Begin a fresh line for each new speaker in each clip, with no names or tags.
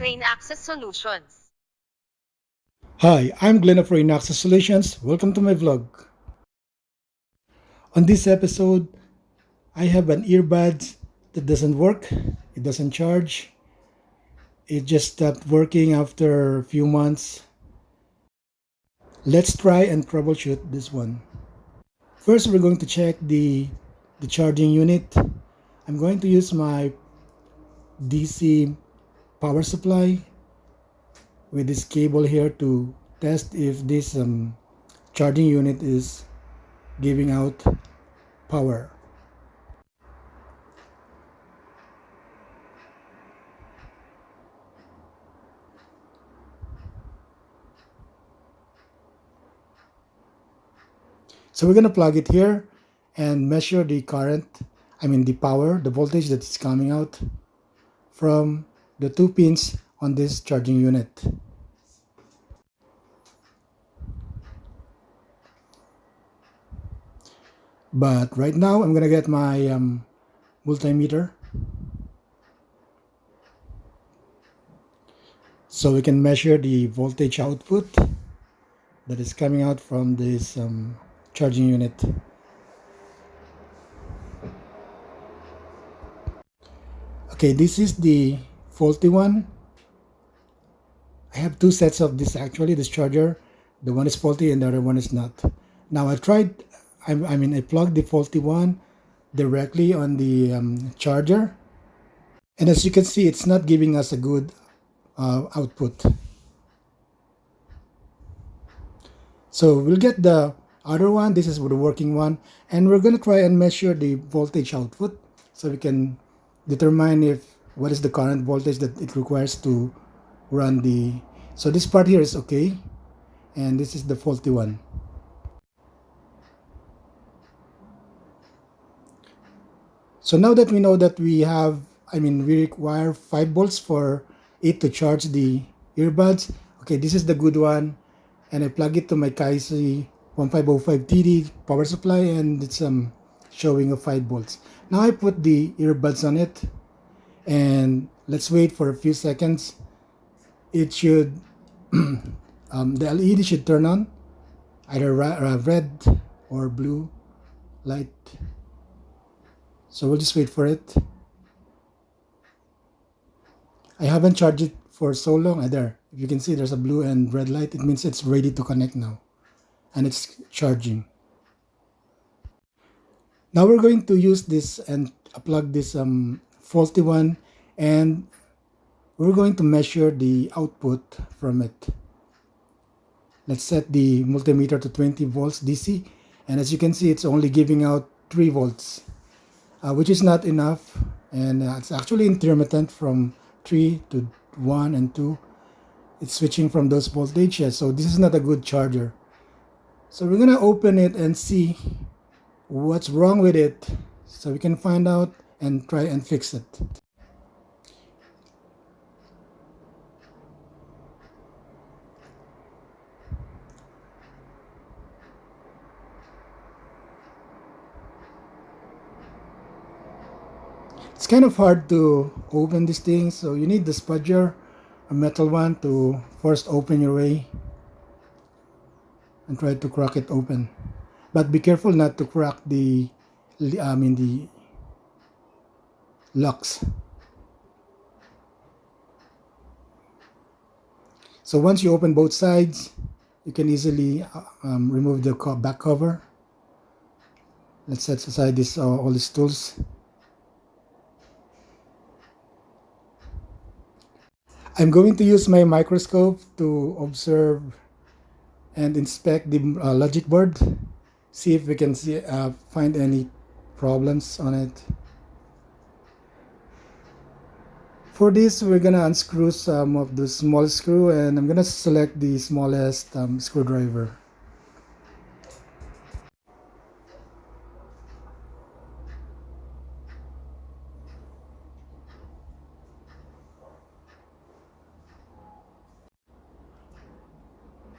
Rain Access Solutions.
Hi, I'm Glenn of Rain Access Solutions. Welcome to my vlog. On this episode, I have an earbuds that doesn't work. It doesn't charge. It just stopped working after a few months. Let's try and troubleshoot this one. First, we're going to check the charging unit. I'm going to use my DC power supply with this cable here to test if this charging unit is giving out power. So we're going to plug it here and measure the current, the power, the voltage that is coming out from the two pins on this charging unit. But right now I'm going to get my multimeter so we can measure the voltage output that is coming out from this charging unit. Okay, this is the faulty one. I have two sets of this charger. The one is faulty and the other one is not. Now I plugged the faulty one directly on the charger. And as you can see, it's not giving us a good output. So we'll get the other one. This is the working one. And we're going to try and measure the voltage output so we can determine what is the current voltage that it requires to run the. So this part here is okay. And this is the faulty one. So now that we know that we require 5 volts for it to charge the earbuds. Okay, this is the good one. And I plug it to my Kaisi 1505TD power supply and it's showing a 5 volts. Now I put the earbuds on it and let's wait for a few seconds. It should, the LED should turn on, either red or blue light. So we'll just wait for it. I haven't charged it for so long. There, if you can see there's a blue and red light, it means it's ready to connect now. And it's charging. Now we're going to use this and plug this faulty one and we're going to measure the output from it. Let's set the multimeter to 20 volts DC and as you can see it's only giving out 3 volts. Which is not enough, and it's actually intermittent from 3 to 1 and 2. It's switching from those voltages, so this is not a good charger. So we're gonna open it and see what's wrong with it so we can find out and try and fix it. It's kind of hard to open this thing, so you need the spudger, a metal one, to first open your way and try to crack it open. But be careful not to crack the locks. So once you open both sides, you can easily remove the back cover. Let's set aside all these tools. I'm going to use my microscope to observe and inspect the logic board, see if we can find any problems on it. For this, we're gonna unscrew some of the small screw and I'm gonna select the smallest screwdriver.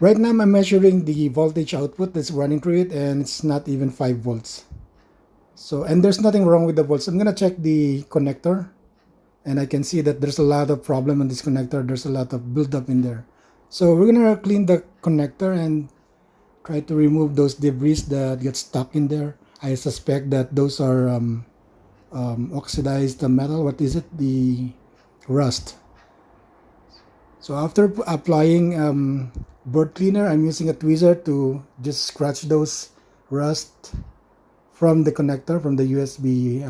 Right now I'm measuring the voltage output that's running through it and it's not even 5 volts. So, and there's nothing wrong with the volts. I'm gonna check the connector and I can see that there's a lot of problem on this connector. There's a lot of buildup in there. So we're gonna clean the connector and try to remove those debris that get stuck in there. I suspect that those are oxidized metal. What is it? The rust. So after applying board cleaner, I'm using a tweezer to just scratch those rust from the connector, from the USB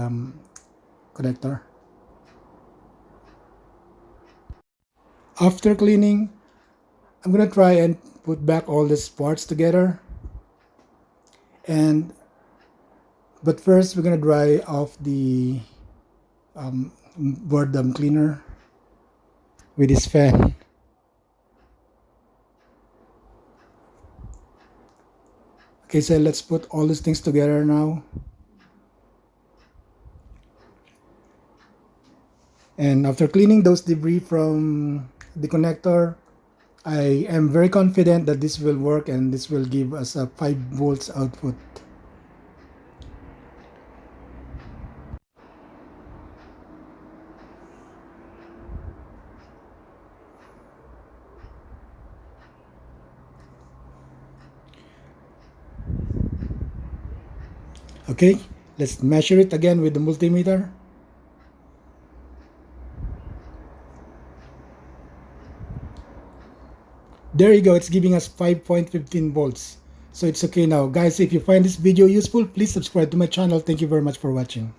connector. After cleaning, I'm gonna try and put back all these parts together. But first, we're gonna dry off the board cleaner with this fan. Okay, so let's put all these things together now. And after cleaning those debris from the connector, I am very confident that this will work and this will give us a 5 volts output. Okay, let's measure it again with the multimeter. There you go, it's giving us 5.15 volts. So it's okay now. Guys, if you find this video useful, please subscribe to my channel. Thank you very much for watching.